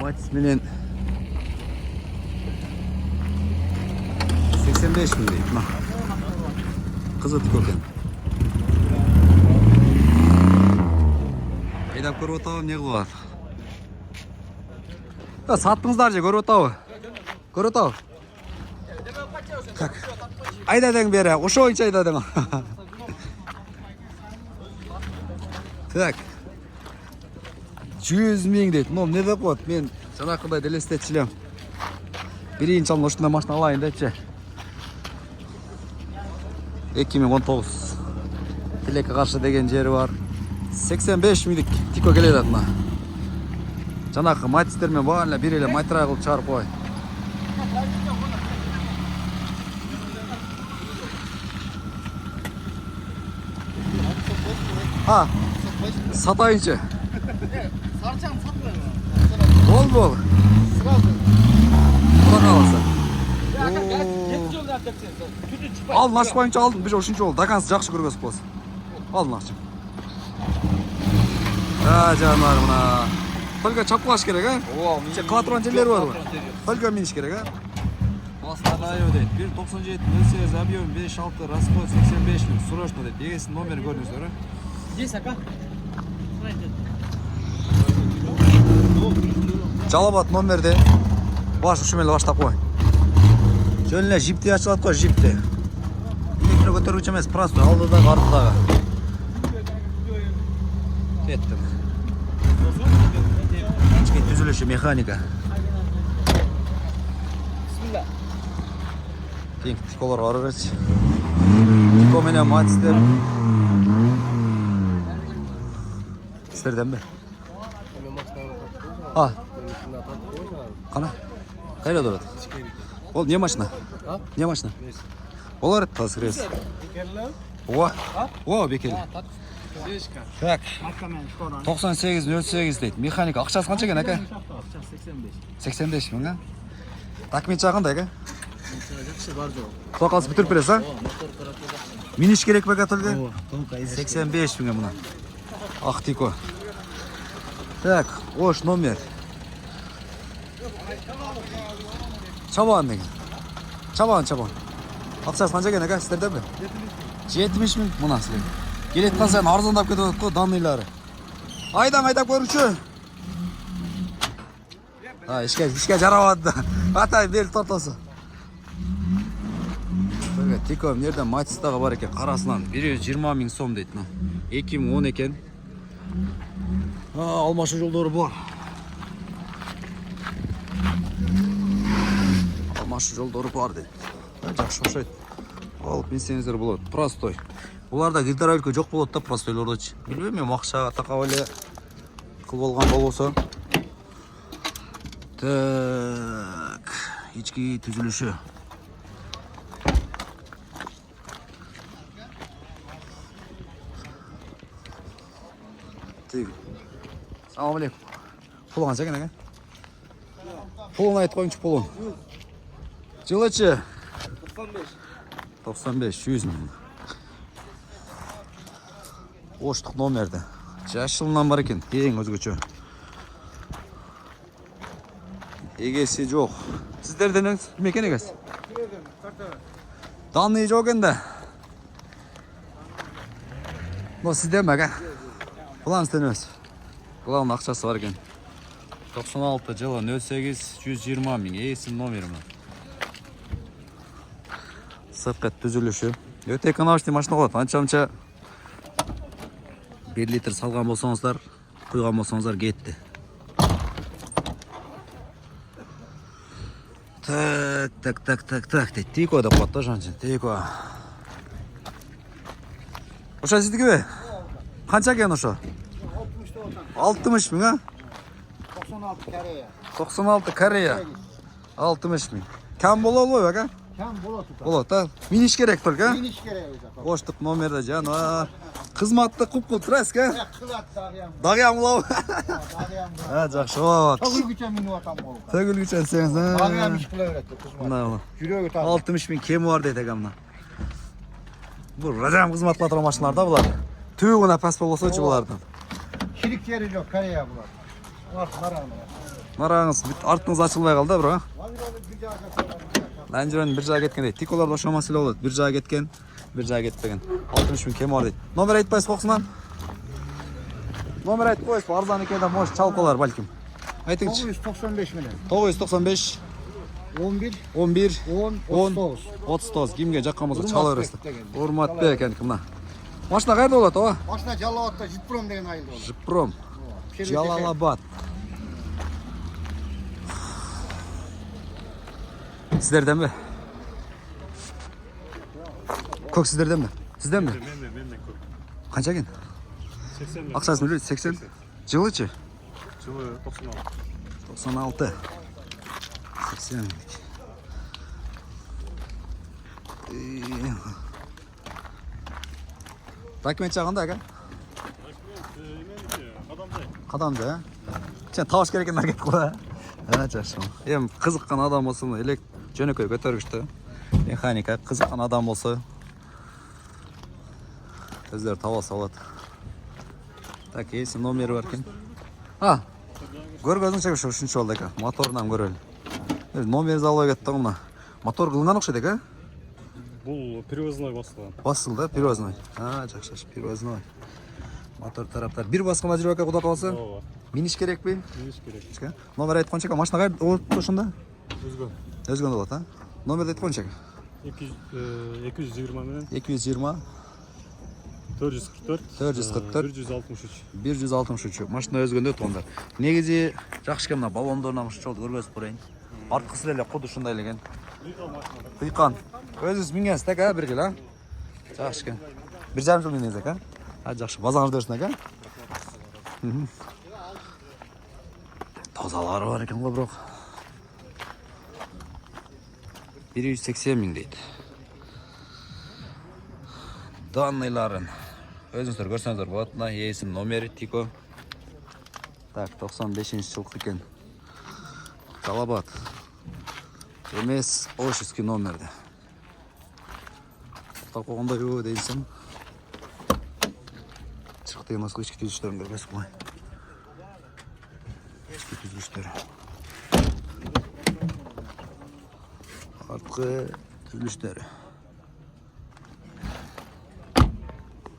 Matiz menen 85 ming deydi. Kızı tik ekan. Aydap көріп отабы, не кылып атат? Саттыңыздар же, көріп отабы? Көріп отабы? Айдадың бері, ошо ойынша айдадың. Так. 100 миң дейді. Ну, не деп қойды? Мен жанақыдай елестетшілем. Бірейінші алын ошында машина алайын депші. 2019. Телекке қаршы деген жері бар. 85 миңдік тико келеді атына. Жанақы матистермен барлы бір еле майтыра қылып шығарып қой. Ha, satayınca. Sarçam satmayın. Bol bol. Sırası. Bana alsa. Ya gel, yetki yol yapacaksın. Tütün çıkmayın. Al naşmayınca aldın. Bir hoşunca oldu. Dakansı жақсы көргөз болсын. Al naşım. Ha canlar buna. Только çapalaş gerek ha. Klatron jelleri var mı? Только miniş gerek ha. Мастагаев дейді. 197 08 объем 5-6 расход 85 миң. Срочно дейді. Егесін номер көрдіңіздер, а? Здесь ака. Жалабат номерде. Баш ушумел баштап қой. Жөніне жипте ашылады қой, жипте. Электрі көтеруші емес, простой алдыдағы, артыдағы. Кеттім. Кішкей түзіліші механика. Bismillah. Кейін тиколар арырыз. Тико менен матистер. Сіздерден бе? Ha. Қана? Қайда тұрады? Ол не машина? Не машина? Олар еді тазы кіресі. О, бекелі. Так. 98-08 дейді. Механика. Ақшасы қанша екен, әке? 85 мың, а? Документ жағында, әке? Құлақ қалсы бүтіріп бересіз, а? Миниш керек бе, кәтілге? 85 мың мұна. Ақ тико. Так, ош номер. Çabağın ne? Çabağın. Ақшасы қанша екен, әке? Сіздерден бе? 70 мың мұна сіздер. Келеткен сайын арзандап кетіп қой даныйлары. Айдап көруші. Ішке жарабады. Атай бел тортасы. Тико нерден матистағы бар екен, қарасынан 120 мың сом дейді. 2010 екен. Алмашы жолдары бар. Алмашы жолдары бар дейді. Жақсы шошайды. Алып менсеңіздер болады. Простой. Оларда гидравлика жоқ болады да, простойларды. Білмеймін, мен мақшаға тақавале қыл болған болса. Так, ички түзіліші. Салам алейкум. Пулын қанша екен, әке? Пулын айтып қойыңшы, пулын. Жылычы? 95, 100 мың. Оштық номерді. Жаш жылынан бар екен, ең өзгөчө. Егесі жоқ. Сіздерден кім екен егесі? Данный жоқ енді. Но сізден бәке? Бұлан сізден өз. Бұлан ақшасы бар екен. 96 жылы 08 120 мың. Есім номерім. Сыртқы түзіліші. Өте экономичный машина болады. Анша 1 литр салған болсаңыздар, құйған болсаңыздар кетті. Так. Тико да болады, жаншын. Тико. Оша сіздікі бе? Қанша екен оша? 60 мың, а? 96 Корея. 60 мың. Кәм бола ғой, бәке? Кәм болады. Болады, а? Миниш керек только, а? Миниш керек. Оштық номерді жан. Қызматты құп-құп тұрайсыз, ка? Қылат Дағиям ұлау. Жақшы болады. Төгілгічен мені отам бол. Төгілгічен сеңіз, а? Дағиям іш қыла өретті қызмат. Жүрегі тағы. 60 мың кемі бар дейді әкемна. Бұл радиам қызмат қылатыр машиналарда бұлар. Түйгіна пәс болса өтші бұлардан. Ширіктері жоқ, Корея бұлар. Олар қарағына. Нараңыз артыңыз ачылбай калды да бирок. Ланжерон бир жага кеткен дейт. Тиколар ошо маселе болот. Бир жага кеткен, бир жага кетпеген. 60 000 кем бар дейт. Номер айтпайсыз коксунан? Номер айтып коюңуз, арзан экен да может чалып калар балким. Айтыңызчы. 995 менен. 995 11 11 10 10 39 кимге жаккан болсо чала бересиз. Урматбек экеники мына. Машина кайерде болот ооба? Машина Жалалабадта Житпром деген айылда болот. Жипром. Жалалабад. Сіздерден бе? Көк сіздерден бе? Сізден бе? Менден көп. Қанша екен? 80. Ақшасын біледі, 80? Жылы че? Жылы 96. 96. 80. Документ жағында әке? Қадамды, ә? Сен табыш керек екен әркет қоя. Жақсы. Ем қызыққан адам болса, жөнекөй көтергішті. Механика қызыққан адам болса, өздері табасы болады. Так, есі номері бар екен. Көргөзің шеге үшінші болды екен. Моторынан көрел. Номері залой кетті ғымна. Мотор қылынан оқшайды екен? Бұл перевозной басылған. Басылды, перевозной. Жақшы, перевозной. Мотор тараптар. Бір басқыма жүріп әке құда қаласы? Миниш керек бе? Миниш керек. Номер айтқан шеге, машина қайыр олып тұшында? Өзгөн. Өзгөн болады, номер айтқан шеге? 220 менен. 220. 444. 444. 163. 163. Машина өзгөндө тоңдар. Негизи жакшы экен мына баллондорунан жолду көргөзүп коеюн. Арткысы эле куду ушундай элеген. Кыйкан. Өзүңүз мингенсиз так, бир жыл, Жакшы экен. 1,5 жыл мингенсиз экен. Жакшы, базаңыз берсин экен. Тозалары бар экен го бирок. 180 000 дейт. Данныйларын өзүңүздөр көрсөңүздөр болот. Мына есим номери Тико. Так, 95-жылкы экен. Жалалабад. Эмес Ошевский номерде. Так койгондой өө дейсиң. Чыкты эмас ички түзүштөрүн көргөзүп коеюн. Ички түзүштөр. Арткы түзүлүштөрү.